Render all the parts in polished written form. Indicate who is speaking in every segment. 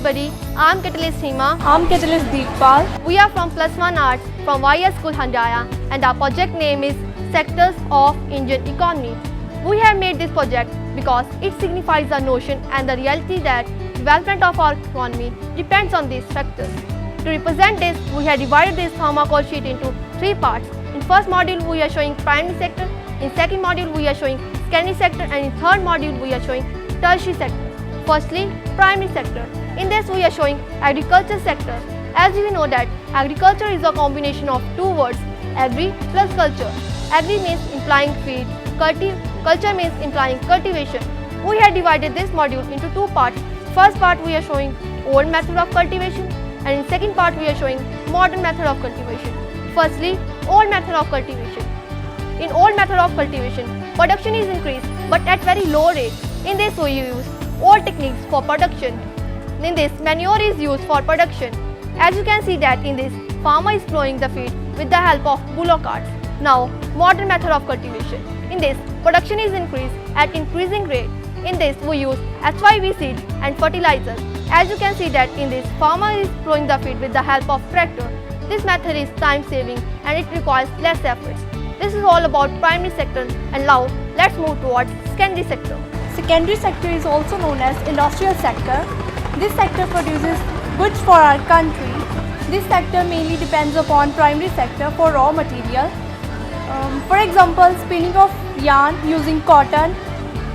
Speaker 1: everybody. I'm Catalyst Seema.
Speaker 2: I'm Catalyst Deepal.
Speaker 1: We are from Plus One Arts from YS School Handaya, and our project name is Sectors of Indian Economy. We have made this project because it signifies the notion and the reality that development of our economy depends on these factors. To represent this, we have divided this thermocol sheet into 3 parts. In first module, we are showing primary sector. In second module, we are showing secondary sector, and in third module, we are showing tertiary sector. Firstly, primary sector. In this, we are showing agriculture sector. As we know that agriculture is a combination of 2 words, agri plus culture. Agri means implying feed, culture means implying cultivation. We have divided this module into 2 parts. First part, we are showing old method of cultivation, and in second part, we are showing modern method of cultivation. Firstly, old method of cultivation. In old method of cultivation, production is increased but at very low rate. In this, we use old techniques for production. In this, manure is used for production. As you can see that in this, farmer is plowing the field with the help of bullock carts. Now, modern method of cultivation. In this, production is increased at increasing rate. In this, we use HYV seed and fertilizer. As you can see that in this, farmer is plowing the field with the help of tractor. This method is time saving and it requires less efforts. This is all about primary sector, and now let's move towards secondary sector.
Speaker 2: Secondary sector is also known as industrial sector. This sector produces goods for our country. This sector mainly depends upon primary sector for raw material. For example, spinning of yarn using cotton,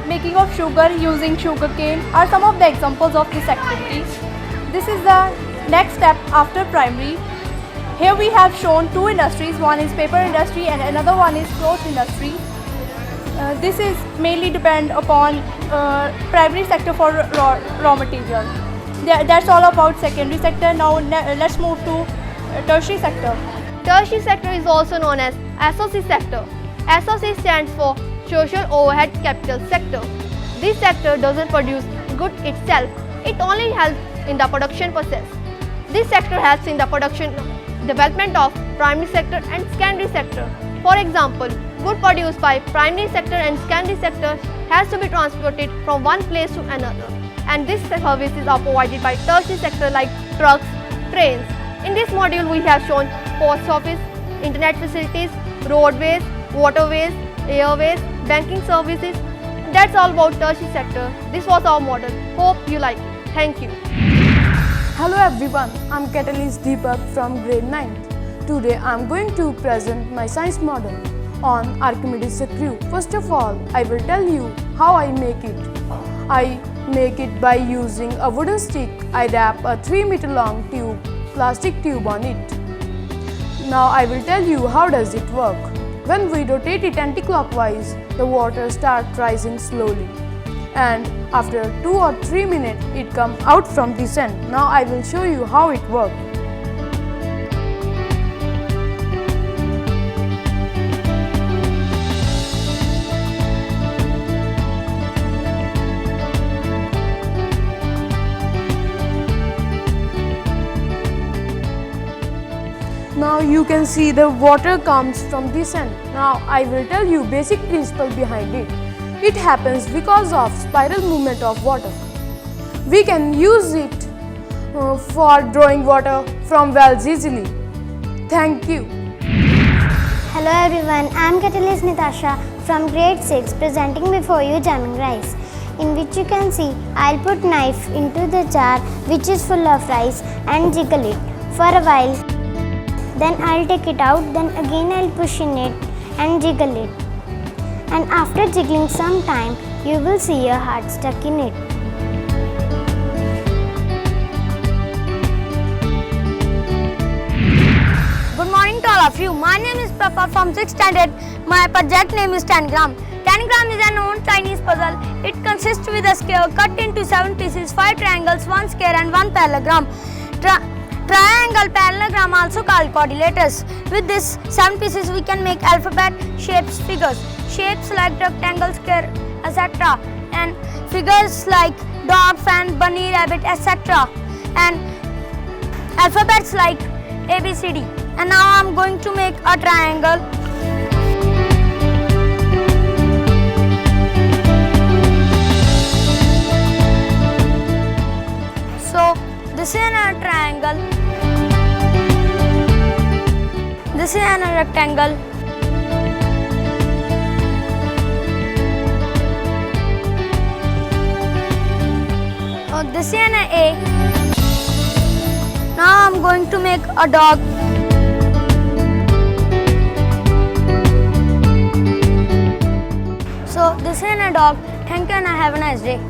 Speaker 2: making of sugar using sugarcane are some of the examples of this activity. This is the next step after primary. Here we have shown 2 industries, one is paper industry and another one is cloth industry. This is mainly depend upon primary sector for raw material. That's all about secondary sector. Now let's move to tertiary sector.
Speaker 1: Tertiary sector is also known as SOC sector. SOC stands for Social Overhead Capital Sector. This sector doesn't produce goods itself, it only helps in the production process. This sector helps in the production development of primary sector and secondary sector. For example, goods produced by primary sector and secondary sector has to be transported from one place to another, and these services are provided by tertiary sector like trucks, trains. In this module, we have shown post office, internet facilities, roadways, waterways, airways, banking services. That's all about tertiary sector. This was our model. Hope you like it. Thank you.
Speaker 3: Hello everyone, I'm Catalyst Deepak from grade 9th. Today I'm going to present my science model on Archimedes screw. First of all, I will tell you how I make it. I make it by using a wooden stick. I wrap a 3 meter long plastic tube on it. Now I will tell you how does it work. When we rotate it anti-clockwise, the water starts rising slowly. And after 2 or 3 minutes, it comes out from this end. Now I will show you how it works. Now you can see the water comes from this end. Now I will tell you basic principle behind it. It happens because of spiral movement of water. We can use it for drawing water from wells easily. Thank you.
Speaker 4: Hello everyone, I am Catalyst Natasha from grade 6 presenting before you jamming rice, in which you can see I'll put knife into the jar which is full of rice and jiggle it for a while. Then I'll take it out, then again I'll push in it and jiggle it. And after jiggling some time, you will see a heart stuck in it.
Speaker 5: Good morning to all of you. My name is Prafar from 6th standard. My project name is Tangram. Tangram is a known Chinese puzzle. It consists with a square cut into 7 pieces, 5 triangles, 1 square and 1 parallelogram. Triangle, parallelogram also called quadrilaterals. With this 7 pieces we can make alphabet, shapes, figures. Shapes like rectangle, square, etc. And figures like dog, fan, bunny, rabbit, etc. And alphabets like ABCD. And now I am going to make a triangle. So this is a triangle. This is a rectangle. This is an A. Now I'm going to make a dog. So this is a dog. Thank you and have a nice day.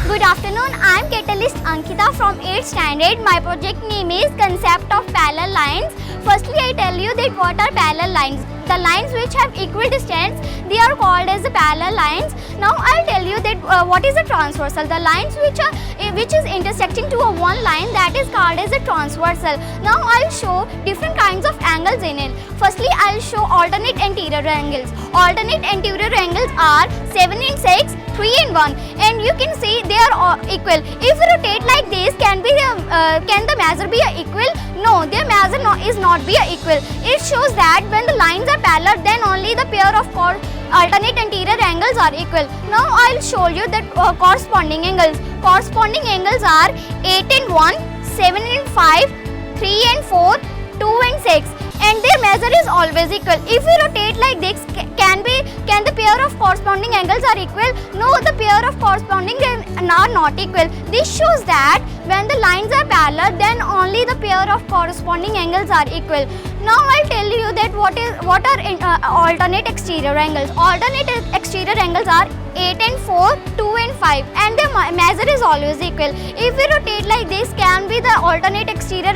Speaker 4: Good afternoon, I am Catalyst Ankita from 8th standard. My project name is Concept of Parallel Lines. Firstly, I tell you that what are parallel lines. The lines which have equal distance, they are called as the parallel lines. Now I'll tell you that what is a transversal. The lines which is intersecting to a one line, that is called as a transversal. Now I'll show different kinds of angles in it. Firstly, I'll show alternate anterior angles. Alternate anterior angles are 7 and 6, 3 and 1, and you can see they are all equal. If you rotate like this, can the measure be equal? No, their measure is not be equal. It shows that when the lines are parallel, then only the pair of alternate anterior angles are equal. Now I'll show you the corresponding angles. Corresponding angles are 8 and 1, 7 and 5, 3 and 4, 2 and 6, and their measure is always equal. If we rotate like this, can the pair of corresponding angles are equal? No, the pair of corresponding are not equal. This shows that when the lines are parallel, then only the pair of corresponding angles are equal. Now I'll tell you that what are alternate exterior angles. Alternate exterior angles are 8 and 4, 2 and 5, and the measure is always equal. If we rotate like this, can be the alternate exterior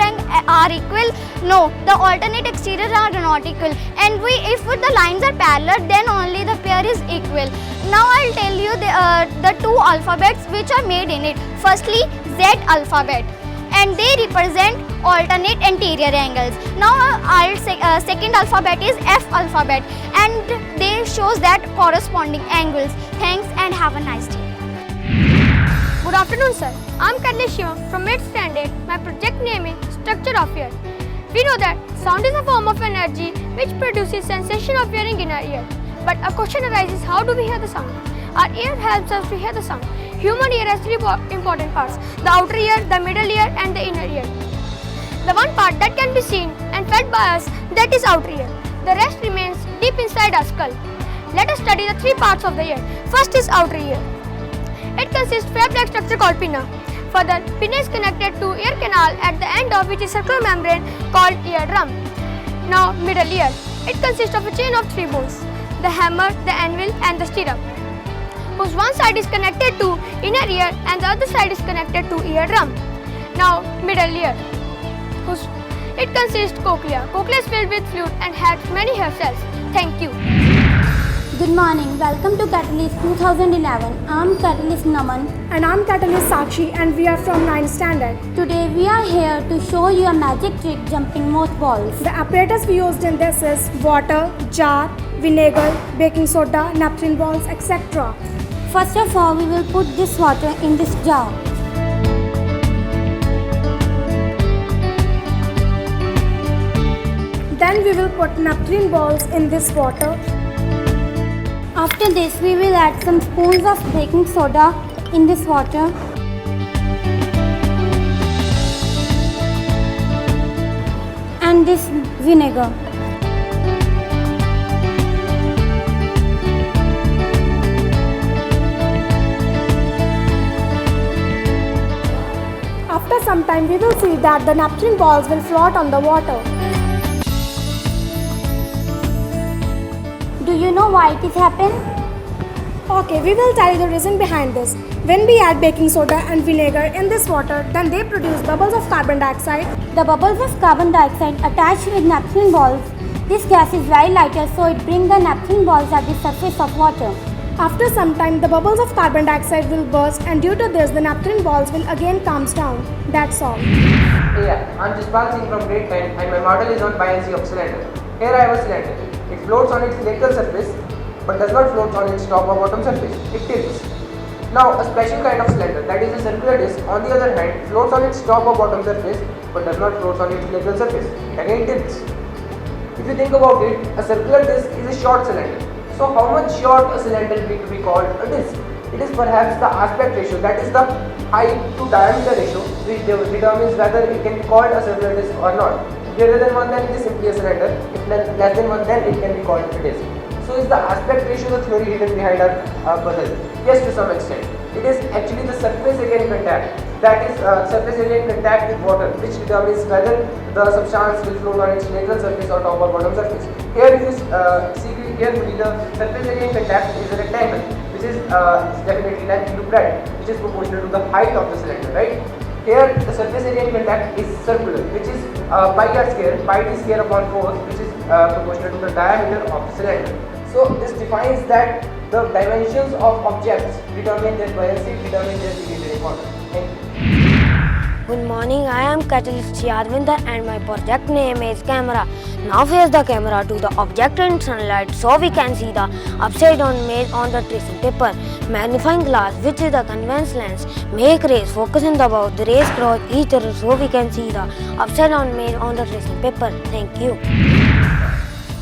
Speaker 4: are equal? No, the alternate exterior are not equal. And if the lines are parallel, then only the pair is equal. Now I'll tell you the two alphabets which are made in it. Firstly, Z alphabet, and they represent alternate anterior angles. Now second alphabet is F alphabet, and they shows that corresponding angles. Thanks and have a nice day.
Speaker 1: Good afternoon, sir. I'm Catalyst Shivam from 8th standard. My project name is Structure of Ear. We know that sound is a form of energy which produces sensation of hearing in our ear. But a question arises, how do we hear the sound? Our ear helps us to hear the sound. Human ear has three important parts: the outer ear, the middle ear and the inner ear. The one part that can be seen and felt by us, that is outer ear. The rest remains deep inside our skull. Let us study the three parts of the ear. First is outer ear. It consists of a flap-like structure called pinna. Further, pinna is connected to ear canal at the end of which is circular membrane called eardrum. Now middle ear. It consists of a chain of three bones: the hammer, the anvil and the stirrup, whose one side is connected to inner ear and the other side is connected to eardrum. Now middle ear. It consists cochlea. Cochlea is filled with fluid and has many hair cells. Thank you.
Speaker 6: Good morning, welcome to Catalyst 2011. I am Catalyst Naman.
Speaker 2: And I'm Catalyst Sakshi, and we are from 9th standard.
Speaker 6: Today we are here to show you a magic trick jumping mothballs.
Speaker 2: The apparatus we used in this is water, jar, vinegar, baking soda, naphthalene balls, etc.
Speaker 6: First of all, we will put this water in this jar.
Speaker 2: Then we will put naphthalene balls in this water.
Speaker 6: After this, we will add some spoons of baking soda in this water. And this vinegar.
Speaker 2: After some time, we will see that the naphthalene balls will float on the water.
Speaker 6: Do you know why it is happened?
Speaker 2: Okay, we will tell you the reason behind this. When we add baking soda and vinegar in this water, then they produce bubbles of carbon dioxide.
Speaker 6: The bubbles of carbon dioxide attach with naphthalene balls. This gas is very lighter, so it brings the naphthalene balls at the surface of water.
Speaker 2: After some time, the bubbles of carbon dioxide will burst, and due to this, the naphthalene balls will again calm down. That's all.
Speaker 7: Yeah, I'm Jaspal Singh from grade 10 and my model is on buoyancy of cylinder. Here I have a cylinder. It floats on its lateral surface but does not float on its top or bottom surface. It tilts. Now a special kind of cylinder, that is a circular disc, on the other hand floats on its top or bottom surface but does not float on its lateral surface. It again tilts. If you think about it, a circular disc is a short cylinder. So how much short a cylinder need to be called a disc? It is perhaps the aspect ratio, that is the height to diameter ratio, which determines whether it can be called a circular disc or not. If greater than 1, then it is simply a cylinder. If less than 1, then it can be called a disc. So is the aspect ratio the theory hidden behind our puzzle? Yes, to some extent. It is actually the surface area in contact, that is surface area in contact with water, which determines whether the substance will float on its lateral surface or top or bottom surface. Here if you see carefully, the surface area in contact is a rectangle, which is definitely length into breadth, which is proportional to the height of the cylinder, right? Here the surface area in contact is circular, which is pi r square, pi d square upon 4, which is proportional to the diameter of the cylinder. So this defines that the dimensions of objects determine their buoyancy, determine their behavior in water. Thank you.
Speaker 5: Good morning, I am Catalyst Arvinder and my project name is camera. Now face the camera to the object in sunlight so we can see the upside down image on the tracing paper. Magnifying glass, which is the convex lens, make rays focus in the above. The rays cross each other so we can see the upside down image on the tracing paper. Thank you.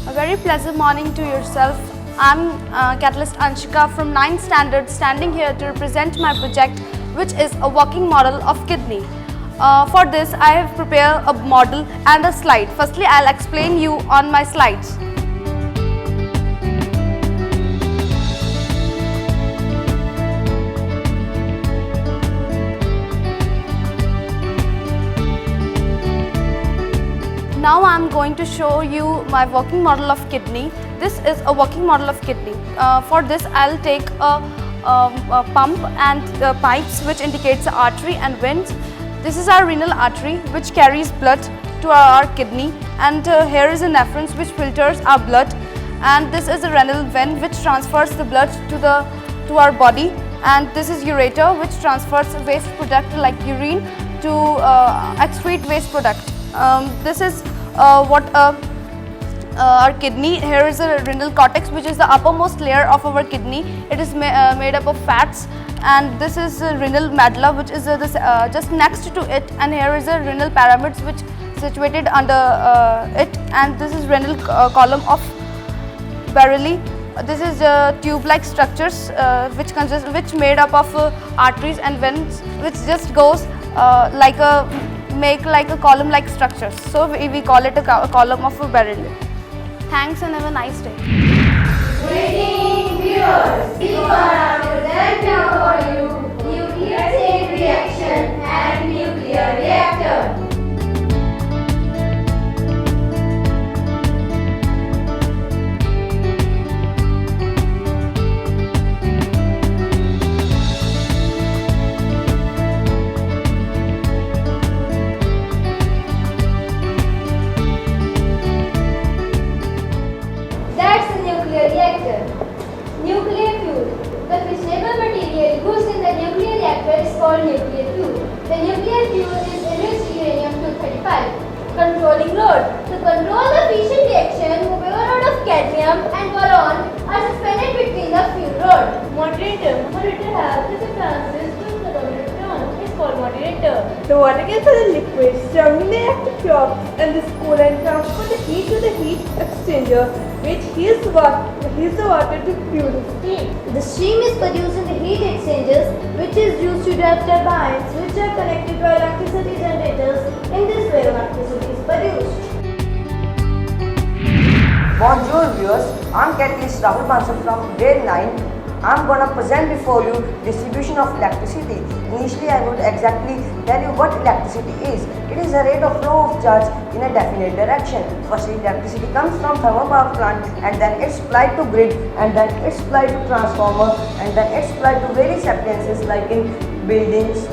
Speaker 2: A very pleasant morning to yourself. I'm Catalyst Anshika from 9th standard, standing here to represent my project, which is a working model of kidney. For this, I have prepared a model and a slide. Firstly, I'll explain you on my slides. Now I'm going to show you my working model of kidney. This is a working model of kidney. For this, I'll take a pump and pipes which indicates the artery and veins. This is our renal artery which carries blood to our kidney, and here is a nephron which filters our blood, and this is a renal vein which transfers the blood to our body, and this is ureter which transfers waste product like urine to excrete waste product. This is what our kidney. Here is a renal cortex, which is the uppermost layer of our kidney. It is made up of fats, and this is a renal medulla, which is just next to it, and here is a renal pyramids which situated under it, and this is renal column of Barili. This is tube-like structures which made up of arteries and veins, which just goes make like a column-like structure. So we call it a column of Barili. Thanks and have a nice day.
Speaker 8: Greetings viewers, we are present now for you nuclear chain reaction and nuclear reactor. That's a nuclear reactor. Nuclear fuel. The fissionable material used in the nuclear reactor is called nuclear fuel. The nuclear fuel is enriched uranium-235. Controlling rod. To control the fission reaction, movable rod of cadmium and boron are suspended between the fuel rod. Moderator. Moderator has resistance to the dominant ion. It's called moderator.
Speaker 9: The water gets the liquid surrounding the reactor tube, and this coolant transfers the heat to the heat exchanger, which heats the water to produce steam.
Speaker 8: The steam is produced in the heat exchangers, which is used to drive turbines, which are connected to electricity generators. In this way, electricity is produced.
Speaker 10: Bonjour viewers, I'm Catalyst Rahul Bansal from grade 9. I'm gonna present before you distribution of electricity. Initially, I would exactly tell you what electricity is. It is a rate of flow of charge in a definite direction. Firstly, electricity comes from thermal power plant, and then it's supplied to grid, and then it's supplied to transformer, and then it's supplied to various appliances like in buildings,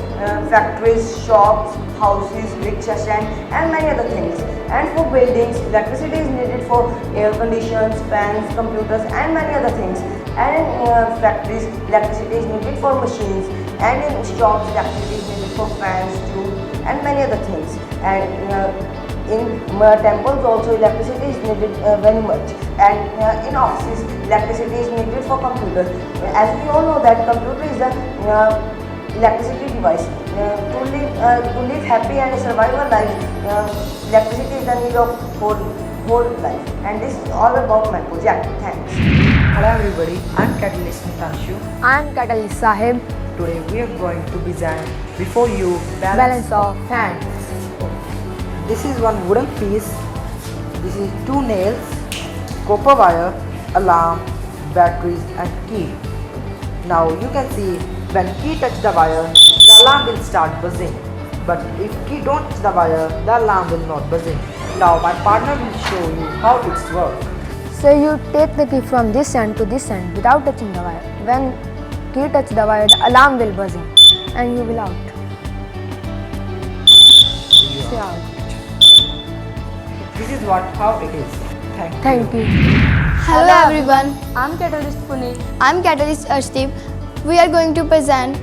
Speaker 10: factories, shops, houses, rickshaw stand, and many other things. And for buildings, electricity is needed for air conditions, fans, computers, and many other things. And in factories, electricity is needed for machines, and in shops, electricity is needed for fans too, and many other things. And in temples also, electricity is needed very much. And in offices, electricity is needed for computers. As we all know that computer is a electricity device. To live happy and survive a life, electricity is the need of whole life. And this is all about my project. Thanks. Hello everybody, I'm Catalyst Nitanshu.
Speaker 3: I am Catalyst Sahib.
Speaker 10: Today we are going to design before you
Speaker 3: Balance of hands.
Speaker 10: This is one wooden piece. This is 2 nails, copper wire, alarm, batteries and key. Now you can see when key touch the wire, the alarm will start buzzing. But if key don't touch the wire, the alarm will not buzzing. Now my partner will show you how it's work.
Speaker 3: So you take the key from this end to this end without touching the wire. When key touch the wire, the alarm will buzzing and you will out. See out.
Speaker 10: This is how it is. Thank you.
Speaker 3: Thank you.
Speaker 2: Hello everyone.
Speaker 3: I'm Catalyst Puneet.
Speaker 2: I'm Catalyst Arshdeep. We are going to present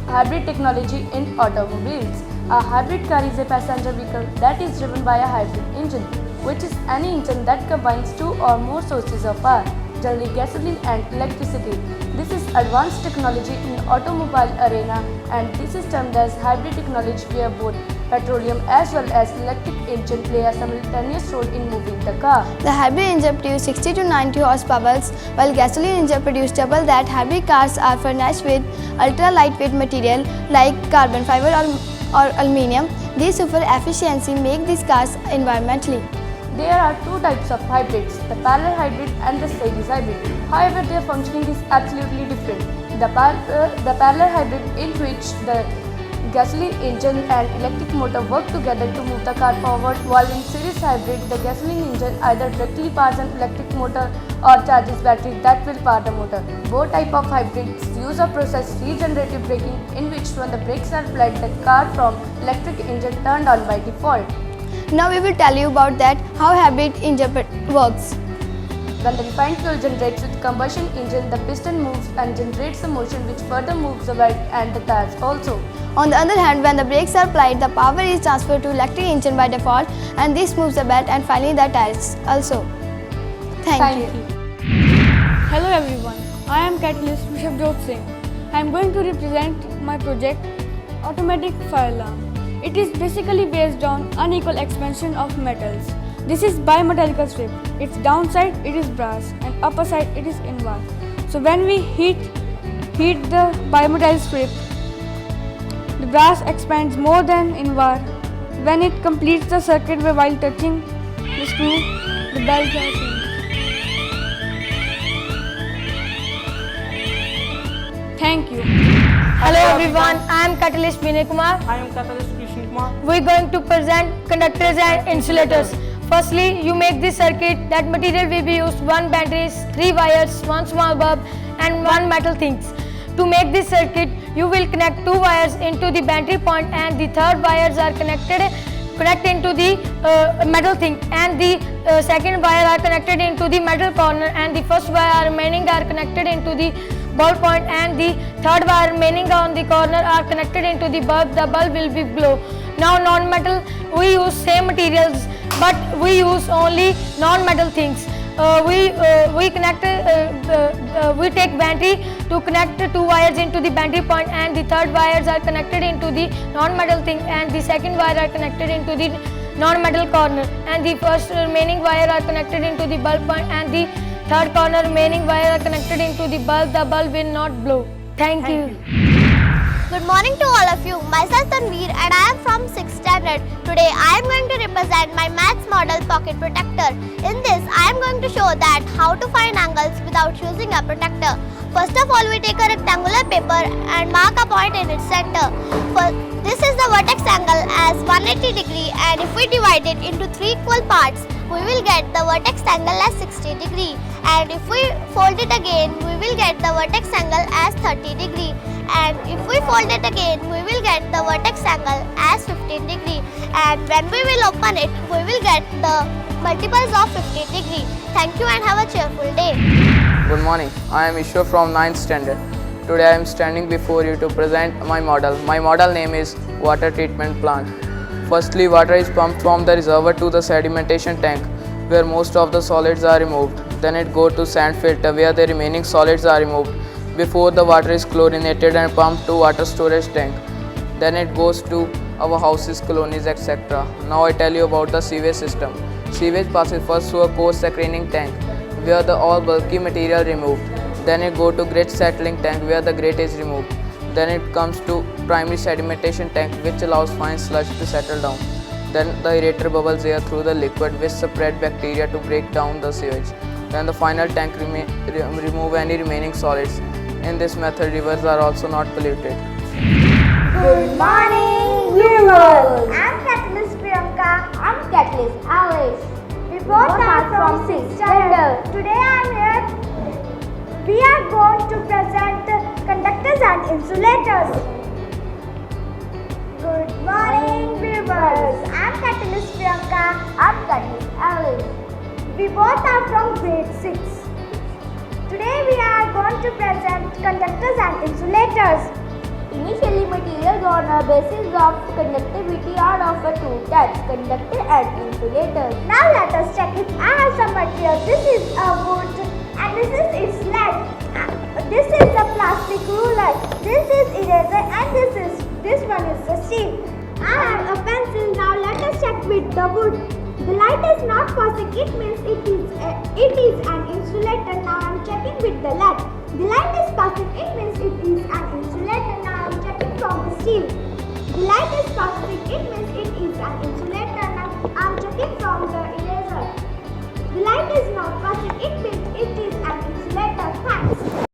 Speaker 3: Hybrid technology in automobiles. A hybrid car is a passenger vehicle that is driven by a hybrid engine, which is any engine that combines 2 or more sources of power, generally gasoline and electricity. This is advanced technology in automobile arena, and this is termed as hybrid technology, where both petroleum as well as electric engine play a simultaneous role in moving the car.
Speaker 2: the hybrid engine produce 60 to 90 horsepower, while gasoline engine produce double that. Hybrid cars are furnished with ultra lightweight material like carbon fiber or aluminium. These super efficiency make these cars environmentally.
Speaker 3: There are 2 types of hybrids, the parallel hybrid and the series hybrid. However, their functioning is absolutely different. The parallel hybrid, in which the gasoline engine and electric motor work together to move the car forward, while in series hybrid, the gasoline engine either directly powers an electric motor or charges battery that will power the motor. Both type of hybrids use a process regenerative braking, in which when the brakes are applied, the car from electric engine turned on by default.
Speaker 2: Now we will tell you about that how hybrid engine works.
Speaker 3: When the refined fuel generates with combustion engine, the piston moves and generates a motion which further moves the belt and the tires also.
Speaker 2: On the other hand, when the brakes are applied, the power is transferred to electric engine by default, and this moves the belt and finally the tires also. Thank you.
Speaker 11: Hello everyone, I am Catalyst Rishabjot Singh. I am going to represent my project Automatic Fire Alarm. It is basically based on unequal expansion of metals. This is bimetallic strip. Its downside it is brass and upper side it is invar. So when we heat the bimetallic strip, the brass expands more than invar. When it completes the circuit while touching the screw, the bells are changed. Thank you.
Speaker 5: Hello everyone, I am Catalyst Vinay Kumar.
Speaker 7: I am Catalyst Krishna Kumar.
Speaker 5: We are going to present conductors and insulators. Firstly, you make this circuit. That material will be used 1 batteries, 3 wires, 1 small bulb and 1 metal things. To make this circuit, you will connect 2 wires into the battery point, and the third wires are connect into the metal thing, and the second wire are connected into the metal corner, and the first wire remaining are connected into the ball point, and the third wire remaining on the corner are connected into the bulb. The bulb will be glow. Now non-metal, we use same materials, but we use only non-metal things. We take battery to connect 2 wires into the battery point, and the third wires are connected into the non-metal thing, and the second wire are connected into the non-metal corner, and the first remaining wire are connected into the bulb point, and the third corner remaining wire are connected into the bulb. The bulb will not blow. Thank you.
Speaker 4: Good morning to all of you. Myself Tanveer and I am from 6th standard. Today I am going to represent my maths model pocket protector. In this I am going to show that how to find angles without using a protector. First of all, we take a rectangular paper and mark a point in its center. This is the vertex angle as 180 degree, and if we divide it into 3 equal parts, we will get the vertex angle as 60 degree, and if we fold it again, we will get the vertex angle as 30 degree, and if we fold it again, we will get the vertex angle as 15 degree, and when we will open it, we will get the multiples of 15 degree. Thank you and have a cheerful day.
Speaker 12: Good morning, I am Ishwar from 9th standard. Today I am standing before you to present my model. My model name is water treatment plant. Firstly, water is pumped from the reservoir to the sedimentation tank, where most of the solids are removed. Then it goes to sand filter, where the remaining solids are removed. Before the water is chlorinated and pumped to water storage tank. Then it goes to our houses, colonies, etc. Now I tell you about the sewage system. Sewage passes first through a coarse screening tank, where the all bulky material removed. Then it go to grit settling tank where the grit is removed. Then it comes to primary sedimentation tank which allows fine sludge to settle down. Then the aerator bubbles air through the liquid which spread bacteria to break down the sewage. Then the final tank remove any remaining solids. In this method, rivers are also not polluted.
Speaker 6: Good morning, viewers. I'm Catalyst Priyanka. I'm Catalyst Alice. We both are from 6th standard. Today I'm here. We are going to present conductors and insulators. Good morning, viewers. I'm Catalyst Priyanka. I'm Catalyst Alice. We both are from grade 6. Today we are going to present conductors and insulators. Initially, materials on a basis of conductivity are of two types, conductor and insulator. Now let us check it. I have some material. This is a wood and this is its lead. This is a plastic ruler. This is eraser and this one is the steel. I have a pencil. Now let us check with the wood. The light is not passing. It means it is an insulator. Now I am checking with the lead. The light is passing. It means it is an insulator. Now I am checking from the steel. The light is passing. It means it is an insulator. Now I am checking from the eraser. The light is not passing. It means